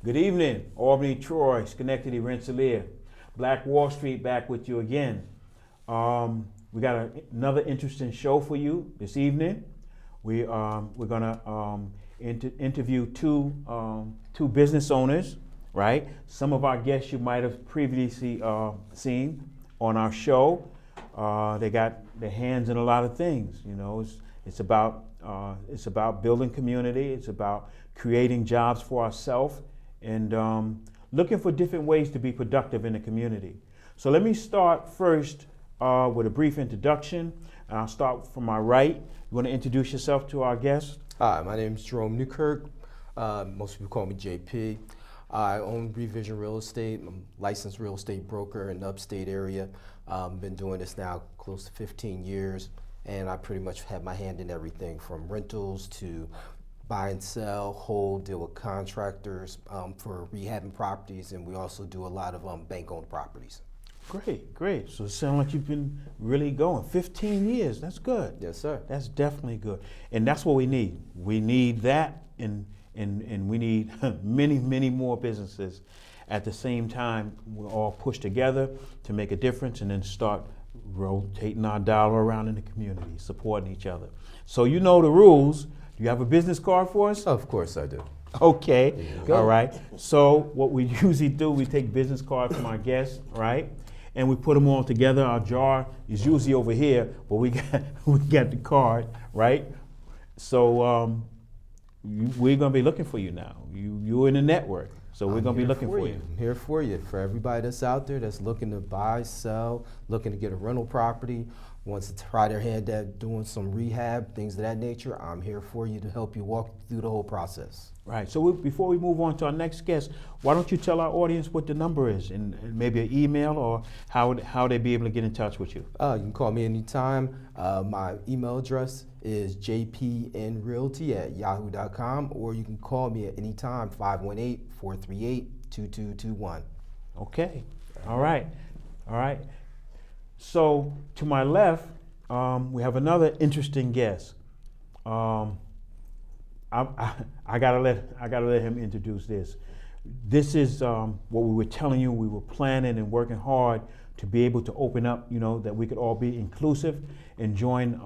Good evening, Albany, Troy, Schenectady, Rensselaer. Black Wall Street back with you again. We got another interesting show for you this evening. We're gonna interview two business owners, right? Some of our guests you might have previously seen on our show. They got their hands in a lot of things. You know, it's about building community. It's about creating jobs for ourselves and looking for different ways to be productive in the community. So let me start first with a brief introduction. I'll start from my right. You want to introduce yourself to our guests? Hi, my name is Jerome Newkirk. Most people call me JP. I own Revision Real Estate. I'm a licensed real estate broker in the upstate area. Been doing this now close to 15 years, and I pretty much have my hand in everything from rentals to buy and sell, hold, deal with contractors for rehabbing properties, and we also do a lot of bank-owned properties. Great. So it sounds like you've been really going. 15 years, that's good. Yes, sir. That's definitely good. And that's what we need. We need that and we need many more businesses. At the same time, we're all pushed together to make a difference and then start rotating our dollar around in the community, supporting each other. So you know the rules. Do you have a business card for us? Of course I do. Okay, all right. So what we usually do, we take business cards from our guests, right? And we put them all together. Our jar is usually over here, but we got the card, right? So we're gonna be looking for you now. You're in the network, so we're gonna be looking for you. I'm here for you. For everybody that's out there that's looking to buy, sell, looking to get a rental property, wants to try their hand at doing some rehab, things of that nature, I'm here for you to help you walk through the whole process. Right. So before we move on to our next guest, why don't you tell our audience what the number is and maybe an email or how they be able to get in touch with you? You can call me anytime. My email address is jpnrealty@yahoo.com, or you can call me at any time, 518-438-2221. Okay. All right. So to my left, we have another interesting guest. I gotta let him introduce this. This is what we were telling you. We were planning and working hard to be able to open up. You know, that we could all be inclusive and join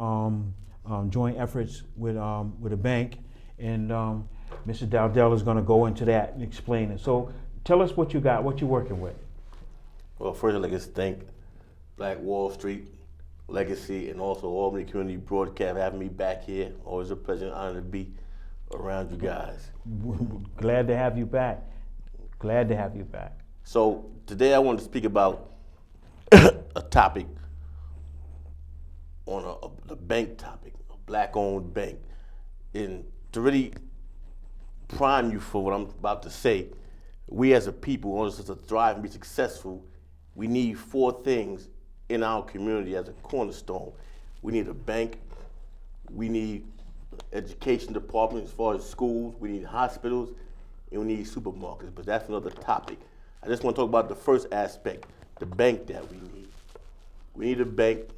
efforts with a bank. And Mr. Dowdell is going to go into that and explain it. So tell us what you got, what you're working with. Well, first I'd like to thank Black Wall Street, Legacy, and also Albany Community Broadcast for having me back here. Always a pleasure and honor to be around you guys. Glad to have you back. So today I want to speak about a topic on a bank topic, a black-owned bank. And to really prime you for what I'm about to say, we as a people, in order to thrive and be successful, we need four things in our community as a cornerstone. We need a bank, we need education department as far as schools, we need hospitals, and we need supermarkets, but that's another topic. I just want to talk about the first aspect, the bank that we need. We need a bank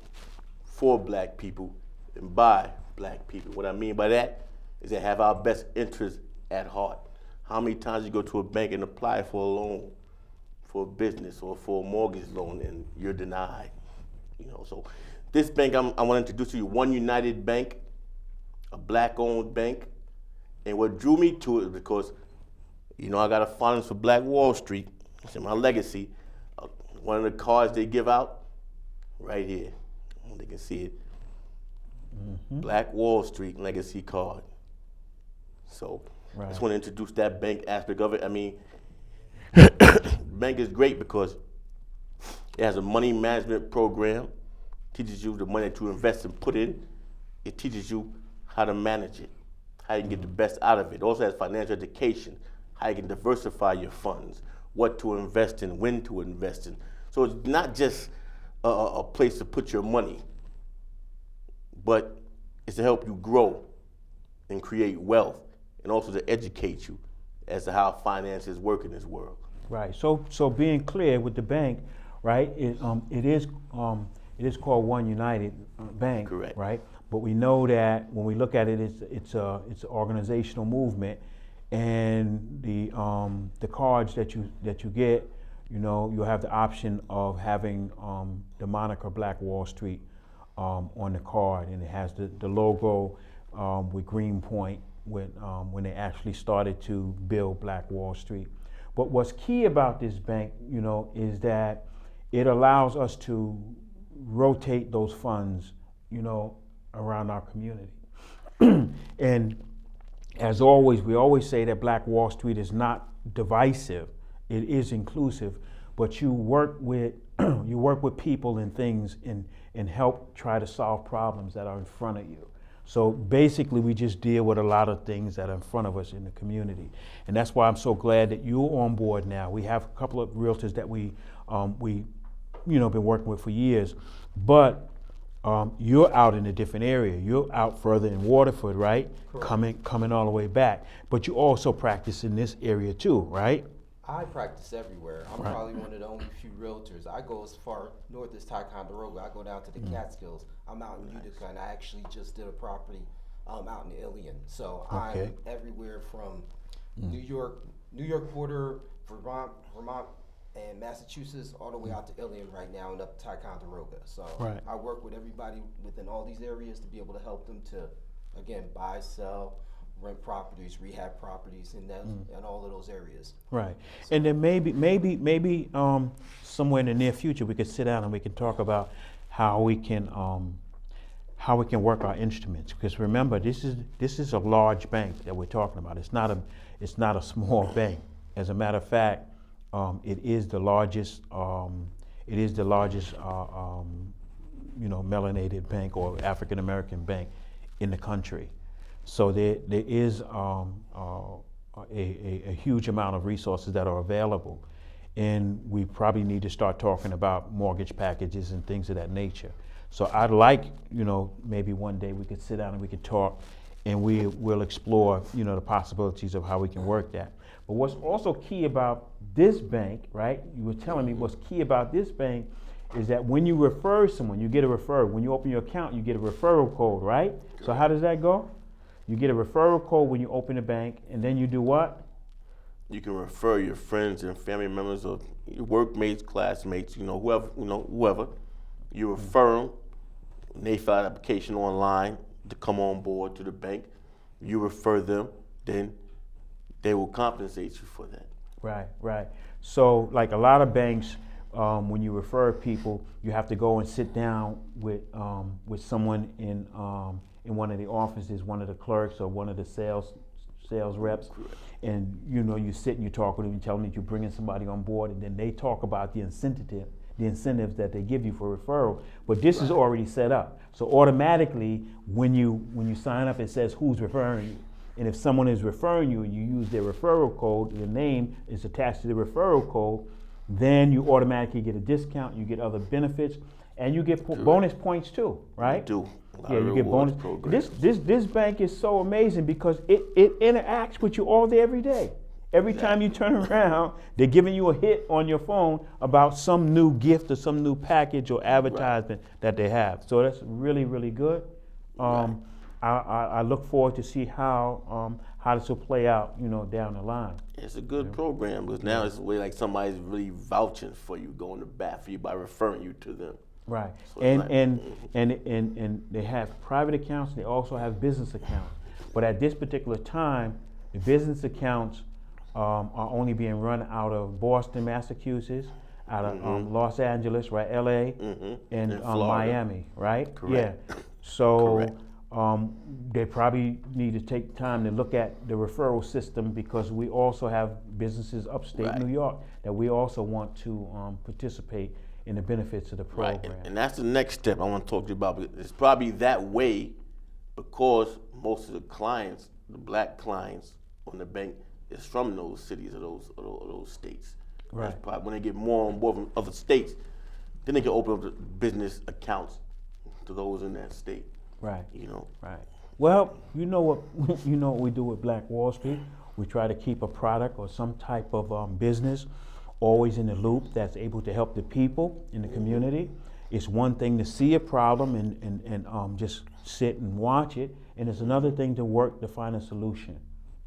for black people and by black people. What I mean by that is they have our best interests at heart. How many times you go to a bank and apply for a loan, for a business or for a mortgage loan, and you're denied? You know, so this bank I want to introduce to you, One United Bank, a black-owned bank. And what drew me to it is because, you know, I got a fondness for Black Wall Street. It's in my legacy. One of the cards they give out, right here, they can see it. Mm-hmm. Black Wall Street legacy card. So I just want to introduce that bank aspect of it. I mean, the bank is great because it has a money management program, teaches you the money that you invest and put in. It teaches you how to manage it, how you can get the best out of it. It also has financial education, how you can diversify your funds, what to invest in, when to invest in. So it's not just a place to put your money, but it's to help you grow and create wealth, and also to educate you as to how finances work in this world. Right. So being clear with the bank, right? It is called One United Bank. Correct. Right. But we know that when we look at it, it's an organizational movement, and the cards that you get, you know, you'll have the option of having the moniker Black Wall Street on the card, and it has the logo with Greenpoint when they actually started to build Black Wall Street. But what's key about this bank, you know, is that it allows us to rotate those funds, you know, around our community. And as always, we always say that Black Wall Street is not divisive; it is inclusive. But you work with people and things and help try to solve problems that are in front of you. So basically, we just deal with a lot of things that are in front of us in the community, and that's why I'm so glad that you're on board now. We have a couple of realtors that we been working with for years, but you're out in a different area. You're out further in Waterford, right? Correct. Coming all the way back, but you also practice in this area too, right? I practice everywhere. I'm Right. probably one of the only few realtors. I go as far north as Ticonderoga. I go down to the Catskills. I'm out in Utica, and I actually just did a property out in Ilion. So Okay. I'm everywhere from New York border, Vermont, and Massachusetts, all the way out to Ilion right now and up to Ticonderoga. So Right. I work with everybody within all these areas to be able to help them to, again, buy, sell, rent properties, rehab properties, and all of those areas. Right. And then maybe somewhere in the near future we could sit down and we can talk about how we can work our instruments. Because remember, this is a large bank that we're talking about. It's not a small bank. As a matter of fact, it is the largest melanated bank or African American bank in the country. So there is a huge amount of resources that are available, and we probably need to start talking about mortgage packages and things of that nature. So I'd like, maybe one day we could sit down and we could talk, and we'll explore, the possibilities of how we can work that. But what's also key about this bank, right? You were telling me what's key about this bank is that when you refer someone, you get a referral. When you open your account, you get a referral code, right? So how does that go? You get a referral code when you open a bank, and then you do what? You can refer your friends and family members or your workmates, classmates, whoever. You refer them, and they fill out an application online to come on board to the bank. You refer them, then they will compensate you for that. Right. So like a lot of banks, when you refer people, you have to go and sit down with someone in one of the offices, one of the clerks or one of the sales reps. Correct. And you sit and you talk with them, you tell them that you're bringing somebody on board, and then they talk about the incentives that they give you for referral. But this is already set up. So automatically when you sign up, it says who's referring you. And if someone is referring you and you use their referral code, the name is attached to the referral code, then you automatically get a discount, you get other benefits, and you get bonus points too, right? You do. Yeah, you get bonus. This bank is so amazing because it interacts with you all day, every day. Every time you turn around, they're giving you a hit on your phone about some new gift or some new package or advertisement that they have. So that's really, really good. I look forward to see how this will play out, down the line. It's a good program because now it's way like somebody's really vouching for you, going to bat for you by referring you to them. Right, So and they have private accounts. They also have business accounts. But at this particular time, the business accounts are only being run out of Boston, Massachusetts, out of Los Angeles, right, LA, and Miami, right? Correct. Yeah. So Correct. they probably need to take time to look at the referral system because we also have businesses upstate Right. New York that we also want to participate in the benefits of the program. Right, and that's the next step I want to talk to you about. It's probably that way because most of the clients, the black clients on the bank, is from those cities or those states. Right. That's probably when they get more on board from other states, then they can open up the business accounts to those in that state. Right. Right. Well, you know what we do with Black Wall Street. We try to keep a product or some type of business always in the loop that's able to help the people in the community. It's one thing to see a problem and just sit and watch it, and it's another thing to work to find a solution.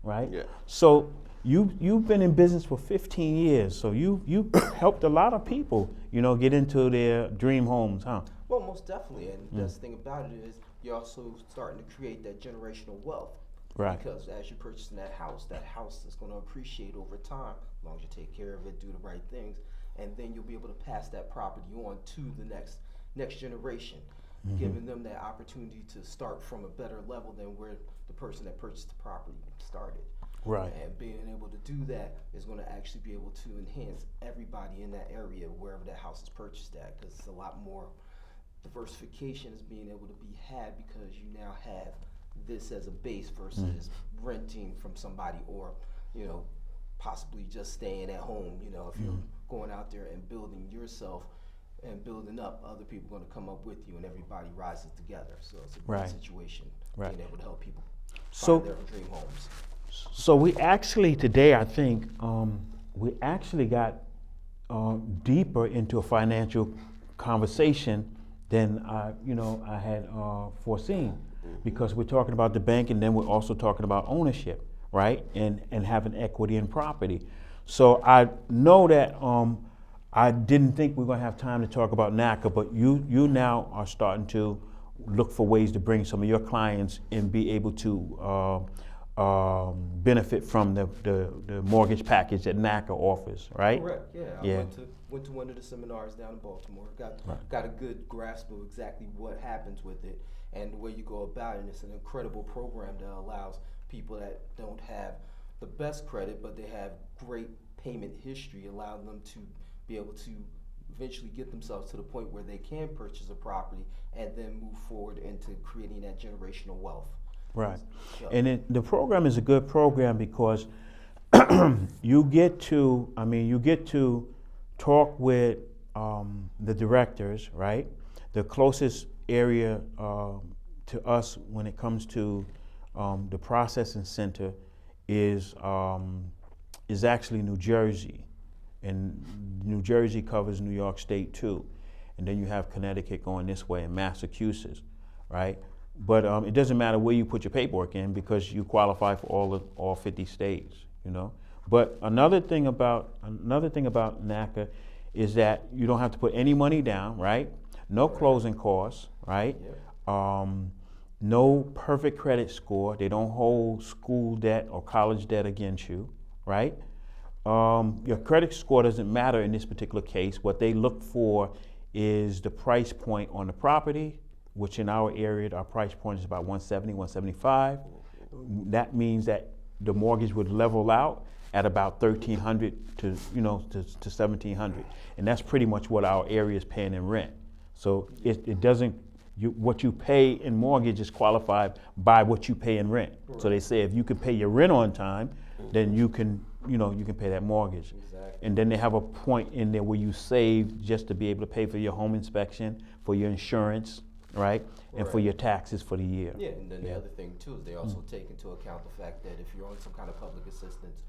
right? Yeah. So you've been in business for 15 years, so you helped a lot of people, get into their dream homes, huh? Well, most definitely, and the best thing about it is you're also starting to create that generational wealth. Right. Because as you're purchasing that house is going to appreciate over time, as long as you take care of it, do the right things, and then you'll be able to pass that property on to the next generation, giving them that opportunity to start from a better level than where the person that purchased the property started. Right. And being able to do that is going to actually be able to enhance everybody in that area wherever that house is purchased at, because it's a lot more diversification is being able to be had because you now have this as a base versus renting from somebody or possibly just staying at home. If you're going out there and building yourself and building up, other people are going to come up with you and everybody rises together. So it's a great Right. situation, Right. being able to help people So- find their dream homes. So we actually today, I think, we actually got deeper into a financial conversation than I had foreseen, because we're talking about the bank, and then we're also talking about ownership, right? And having equity in property. So I know that I didn't think we were going to have time to talk about NACA, but you now are starting to look for ways to bring some of your clients and be able to benefit from the mortgage package that NACA offers, right? Correct. Yeah. Yeah. I went to one of the seminars down in Baltimore. Got a good grasp of exactly what happens with it and the way you go about it. And it's an incredible program that allows people that don't have the best credit, but they have great payment history, allowing them to be able to eventually get themselves to the point where they can purchase a property and then move forward into creating that generational wealth. Right. So- And the program is a good program because you get to talk with the directors, right? The closest area to us when it comes to the processing center is actually New Jersey, and New Jersey covers New York State too, and then you have Connecticut going this way and Massachusetts, right? But it doesn't matter where you put your paperwork in because you qualify for all 50 states, But another thing about NACA is that you don't have to put any money down, right? No closing costs, right? Yep. No perfect credit score. They don't hold school debt or college debt against you, right? Your credit score doesn't matter in this particular case. What they look for is the price point on the property, which in our area, our price point is about 170, 175. That means that the mortgage would level out at about 1,300 to 1,700, and that's pretty much what our area is paying in rent. So it doesn't. What you pay in mortgage is qualified by what you pay in rent. Right. So they say if you can pay your rent on time, then you can pay that mortgage. Exactly. And then they have a point in there where you save just to be able to pay for your home inspection, for your insurance, right? And for Right. your taxes for the year. Yeah, and then the Yeah. other thing too is they also take into account the fact that if you're on some kind of public assistance,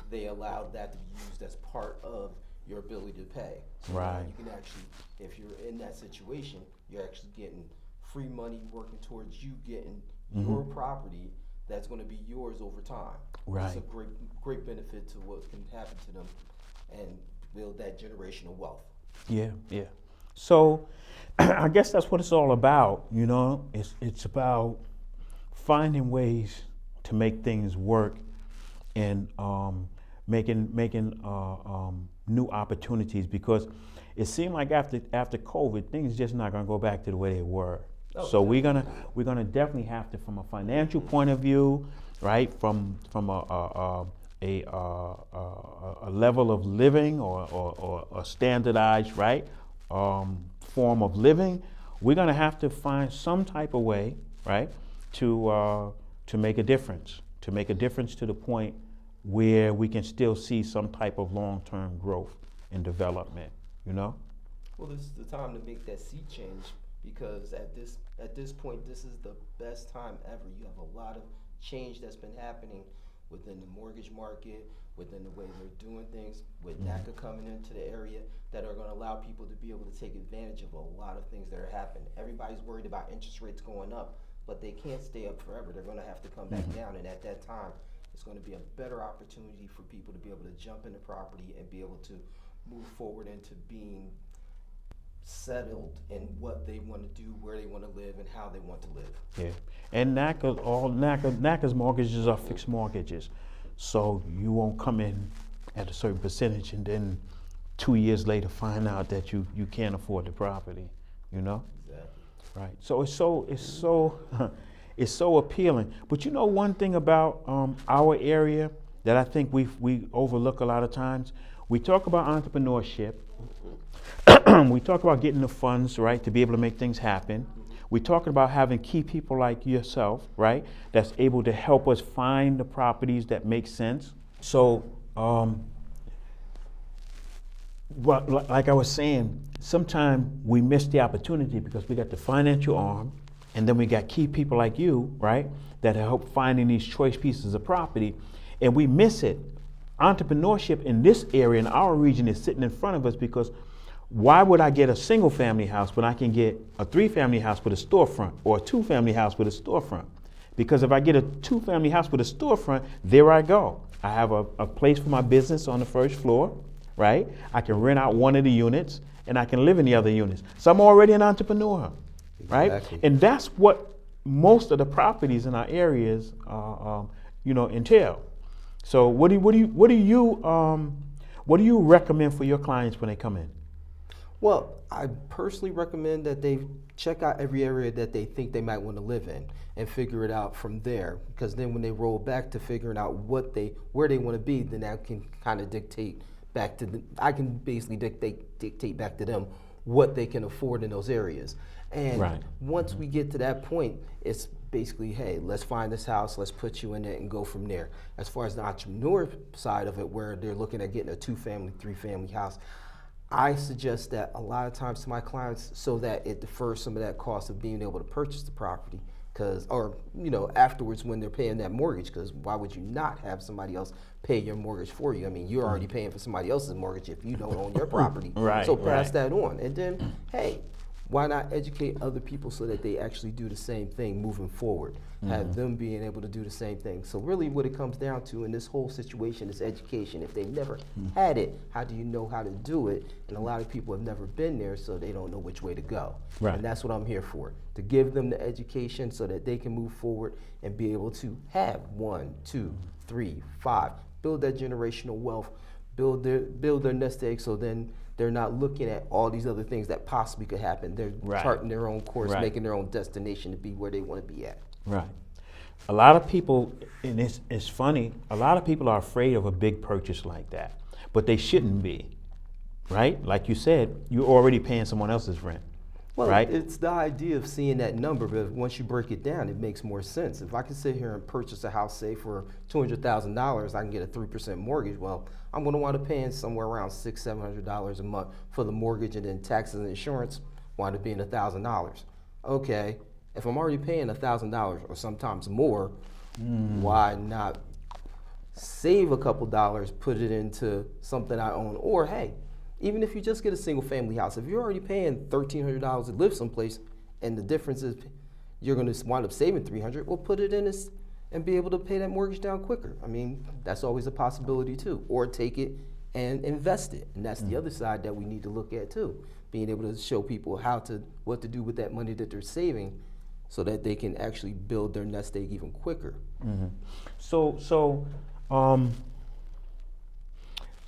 they allow that to be used as part of your ability to pay. So now Right. you can actually, if you're in that situation, you're actually getting free money working towards you getting your property that's going to be yours over time. It's a Right. great benefit to what can happen to them and build that generational wealth. Yeah, yeah. So I guess that's what it's all about, It's about finding ways to make things work and making new opportunities, because it seemed like after COVID, things just not gonna go back to the way they were. Oh, So we're gonna definitely have to, from a financial point of view, right, from a level of living or a standardized, right, form of living, we're gonna have to find some type of way, right, to make a difference, to the point where we can still see some type of long-term growth and development, Well, this is the time to make that sea change, because at this point, this is the best time ever. You have a lot of change that's been happening within the mortgage market, within the way they're doing things, with NACA coming into the area, that are going to allow people to be able to take advantage of a lot of things that are happening. Everybody's worried about interest rates going up, but they can't stay up forever. They're going to have to come back down, and at that time, it's going to be a better opportunity for people to be able to jump into property and be able to move forward into being settled in what they want to do, where they want to live, and how they want to live. Yeah, and NACA's mortgages are fixed mortgages, so you won't come in at a certain percentage and then 2 years later find out that you can't afford the property, you know? Exactly. Right. So it's so appealing. But you know one thing about our area that I think we overlook a lot of times? We talk about entrepreneurship. We talk about getting the funds, right, to be able to make things happen. We talk about having key people like yourself, right, that's able to help us find the properties that make sense. So, like I was saying, sometimes we miss the opportunity because we got the financial arm, and then we got key people like you, right, that help finding these choice pieces of property, and we miss it. Entrepreneurship in this area, in our region, is sitting in front of us because why would I get a single family house when I can get a 3-family house with a storefront or a 2-family house with a storefront? Because if I get a 2-family house with a storefront, there I go. I have a place for my business on the first floor, right? I can rent out one of the units and I can live in the other units. So I'm already an entrepreneur, right? Exactly. And that's what most of the properties in our areas, entail. So what do you recommend for your clients when they come in? Well, I personally recommend that they check out every area that they think they might want to live in and figure it out from there. Because then when they roll back to figuring out where they want to be, then that can kind of dictate back to I can basically dictate back to them what they can afford in those areas. And Right. once we get to that point, it's basically, hey, let's find this house, let's put you in it and go from there. As far as the entrepreneur side of it, where they're looking at getting a 2-family, 3-family house, I suggest that a lot of times to my clients so that it defers some of that cost of being able to purchase the property, afterwards when they're paying that mortgage, because why would you not have somebody else pay your mortgage for you? I mean, you're already paying for somebody else's mortgage if you don't own your property. Right, so pass right. that on. And then, hey, why not educate other people so that they actually do the same thing moving forward? Have them being able to do the same thing. So really what it comes down to in this whole situation is education. If they've never had it, how do you know how to do it? And a lot of people have never been there, so they don't know which way to go. Right. And that's what I'm here for, to give them the education so that they can move forward and be able to have 1, 2, 3, 5, build that generational wealth, build their nest egg, so then they're not looking at all these other things that possibly could happen. They're Right. charting their own course, Right. making their own destination to be where they want to be at. Right. A lot of people, and it's funny, a lot of people are afraid of a big purchase like that, but they shouldn't be, right? Like you said, you're already paying someone else's rent, Well, right? it's the idea of seeing that number, but once you break it down, it makes more sense. If I can sit here and purchase a house, say for $200,000, I can get a 3% mortgage. Well, I'm going to wind up paying somewhere around $600-700 a month for the mortgage, and then taxes and insurance wind up being $1,000. Okay, if I'm already paying $1,000 or sometimes more, why not save a couple dollars, put it into something I own? Or hey, even if you just get a single family house, if you're already paying $1,300 to live someplace, and the difference is you're going to wind up saving $300, well, put it in this and be able to pay that mortgage down quicker. I mean, that's always a possibility too. Or take it and invest it, and that's the other side that we need to look at too. Being able to show people what to do with that money that they're saving, so that they can actually build their nest egg even quicker. So,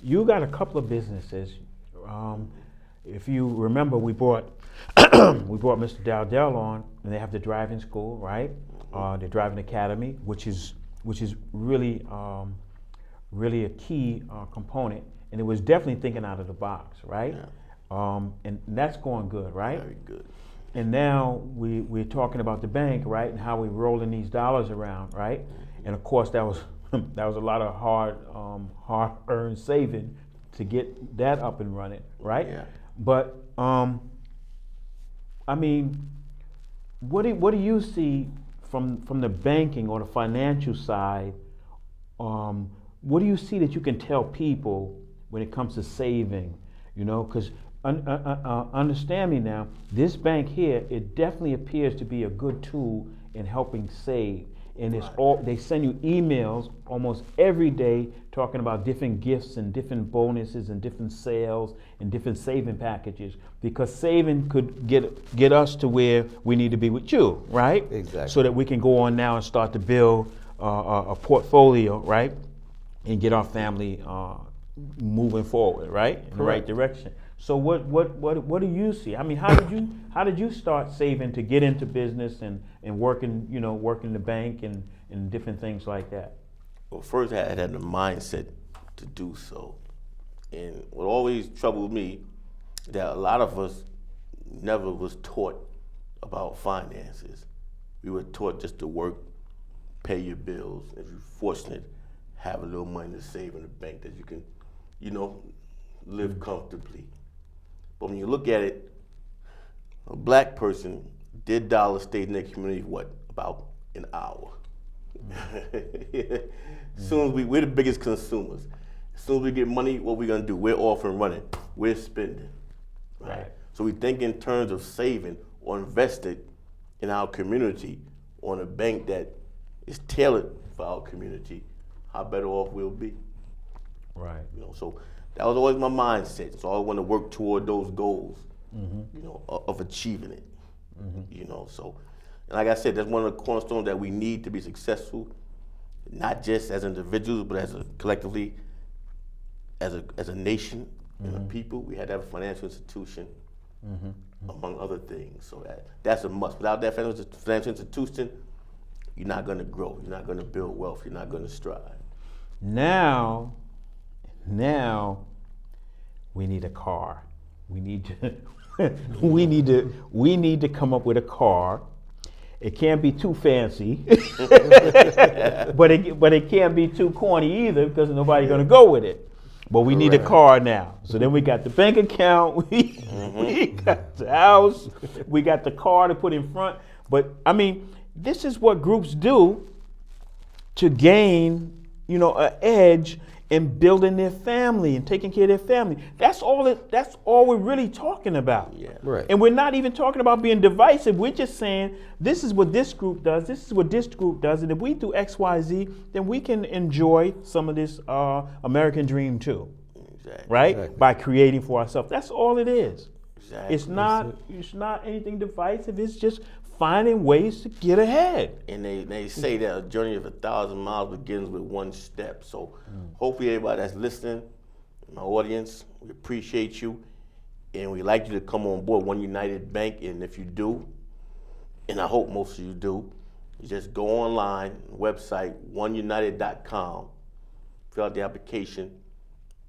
you got a couple of businesses. If you remember, we brought Mr. Dowdell on, and they have the driving school, right? The driving academy, which is really a key component, and it was definitely thinking out of the box, right? Yeah. And that's going good, right? Very good. And now we're talking about the bank, right, and how we're rolling these dollars around, right? And of course, that was a lot of hard-earned saving to get that up and running, right? Yeah. But I mean, what do you see from the banking or the financial side? What do you see that you can tell people when it comes to saving? You know, because understand me now, this bank here, it definitely appears to be a good tool in helping save. and it's all, they send you emails almost every day talking about different gifts and different bonuses and different sales and different saving packages, because saving could get us to where we need to be with you, right? Exactly. So that we can go on now and start to build a portfolio, right, and get our family moving forward, right, in the right Correct. direction. So what do you see? I mean, how did you start saving to get into business and working, working the bank and different things like that? Well, first I had the mindset to do so. And what always troubled me, that a lot of us never was taught about finances. We were taught just to work, pay your bills. If you're fortunate, have a little money to save in the bank that you can, live comfortably. But when you look at it, a black person, their dollar stayed in their community, about an hour. Soon as we're the biggest consumers. As soon as we get money, what we gonna do? We're off and running. We're spending. Right. So we think in terms of saving or invested in our community on a bank that is tailored for our community, how better off we'll be. Right. So that was always my mindset. So I want to work toward those goals, of achieving it. So, and like I said, that's one of the cornerstones that we need to be successful, not just as individuals, but as collectively, as a nation and a people. We had to have a financial institution, among other things. So that's a must. Without that financial institution, you're not going to grow. You're not going to build wealth. You're not going to strive. Now we need a car. We need to we need to come up with a car. It can't be too fancy, but it can't be too corny either, because nobody's gonna go with it. But we need a car now. So then we got the bank account, we got the house, we got the car to put in front. But I mean, this is what groups do to gain, an edge in building their family and taking care of their family. That's all we're really talking about. Yeah. Right. And we're not even talking about being divisive. We're just saying, this is what this group does, this is what this group does, and if we do X, Y, Z, then we can enjoy some of this American dream too. Exactly. Right? Exactly. By creating for ourselves. That's all it is. Exactly. It's not anything divisive. It's just finding ways to get ahead. And they say that a journey of 1,000 miles begins with one step. So hopefully everybody that's listening, my audience, we appreciate you. And we'd like you to come on board One United Bank. And if you do, and I hope most of you do, you just go online, website, oneunited.com, fill out the application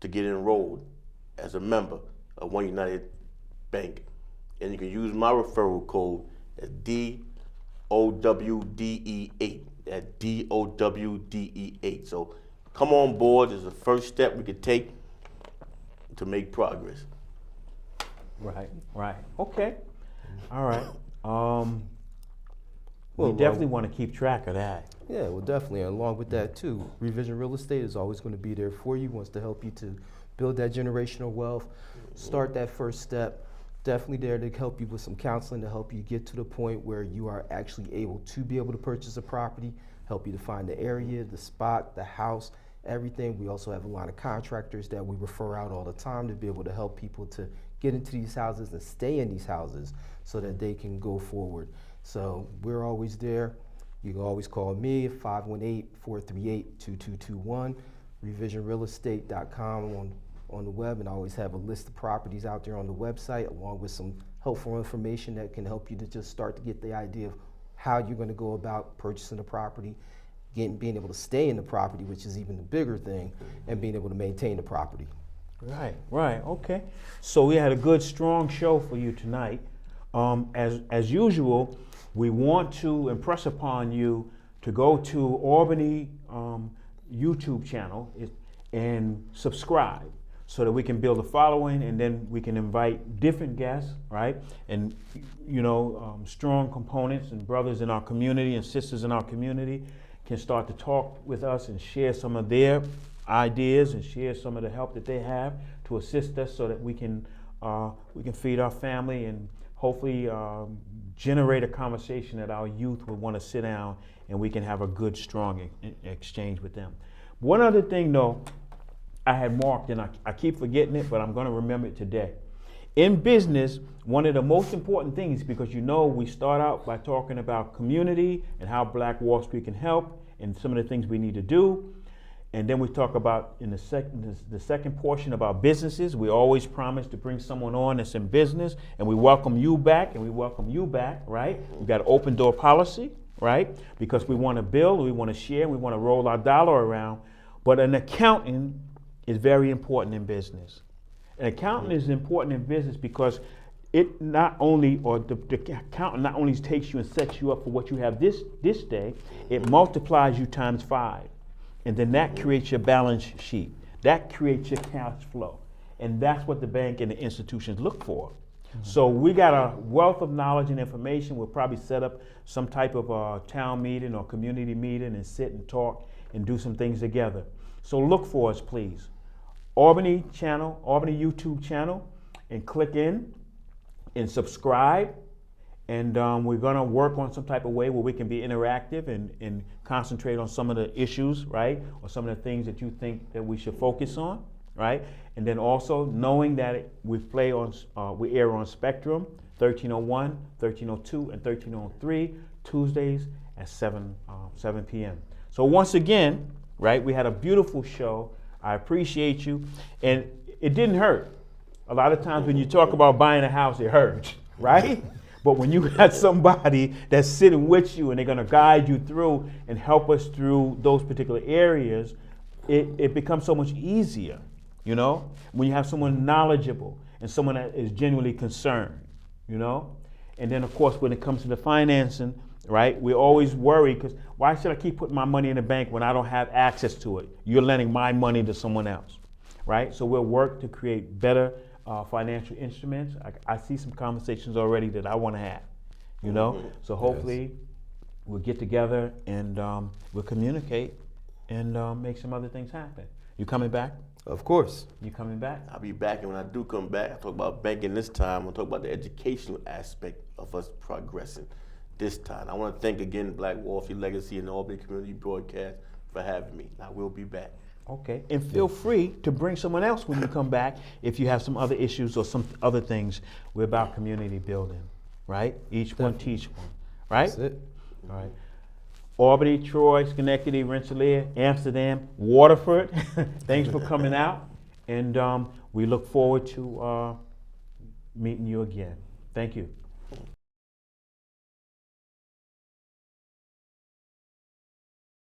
to get enrolled as a member of One United Bank. And you can use my referral code as DOWDE8. That's DOWDE8. So come on board. It's the first step we could take to make progress. Right. Okay. All right. Well, We definitely want to keep track of that. Yeah, well, definitely. And along with that, too, Revision Real Estate is always going to be there for you, wants to help you to build that generational wealth, start that first step. Definitely there to help you with some counseling to help you get to the point where you are actually able to be able to purchase a property, help you to find the area, the spot, the house, everything. We also have a lot of contractors that we refer out all the time to be able to help people to get into these houses and stay in these houses so that they can go forward. So we're always there. You can always call me at 518-438-2221, revisionrealestate.com on the web, and I always have a list of properties out there on the website along with some helpful information that can help you to just start to get the idea of how you're going to go about purchasing a property, being able to stay in the property, which is even the bigger thing, and being able to maintain the property. Right. Okay. So we had a good, strong show for you tonight. As usual, we want to impress upon you to go to Albany YouTube channel and subscribe, so that we can build a following, and then we can invite different guests, right? And strong components and brothers in our community and sisters in our community can start to talk with us and share some of their ideas and share some of the help that they have to assist us, so that we can feed our family and hopefully generate a conversation that our youth would want to sit down and we can have a good, strong exchange with them. One other thing, though, I had marked, and I keep forgetting it, but I'm going to remember it today. In business, one of the most important things, because we start out by talking about community and how Black Wall Street can help and some of the things we need to do. And then we talk about in the second portion about businesses. We always promise to bring someone on that's in business, and we welcome you back, right? We've got an open door policy, right? Because we want to build, we want to share, we want to roll our dollar around. But an accountant is very important in business. An accountant is important in business because it not only, or the accountant not only takes you and sets you up for what you have this day, it multiplies you times 5. And then that creates your balance sheet. That creates your cash flow. And that's what the bank and the institutions look for. So we got a wealth of knowledge and information. We'll probably set up some type of town meeting or community meeting and sit and talk and do some things together. So look for us, please. Albany YouTube channel, and click in and subscribe. And we're gonna work on some type of way where we can be interactive and concentrate on some of the issues, right? Or some of the things that you think that we should focus on, right? And then also knowing that we air on Spectrum, 1301, 1302, and 1303, Tuesdays at 7 p.m. So once again, right, we had a beautiful show. I appreciate you. And it didn't hurt. A lot of times when you talk about buying a house, it hurts, right? But when you got somebody that's sitting with you and they're gonna guide you through and help us through those particular areas, it becomes so much easier, when you have someone knowledgeable and someone that is genuinely concerned, And then of course, when it comes to the financing, right, we always worry because why should I keep putting my money in the bank when I don't have access to it? You're lending my money to someone else, right? So we'll work to create better financial instruments. I see some conversations already that I want to have, So hopefully we'll get together and we'll communicate and make some other things happen. You coming back? Of course. You coming back? I'll be back, and when I do come back, I talk about banking this time. I'll talk about the educational aspect of us progressing this time. I want to thank again Black Wall Street Legacy and the Albany Community Broadcast for having me. I will be back. Okay, and feel free to bring someone else when you come back if you have some other issues or some other things. We're about community building, right? Each one teach one, right? That's it. All right. Albany, Troy, Schenectady, Rensselaer, Amsterdam, Waterford. Thanks for coming out, and we look forward to meeting you again. Thank you.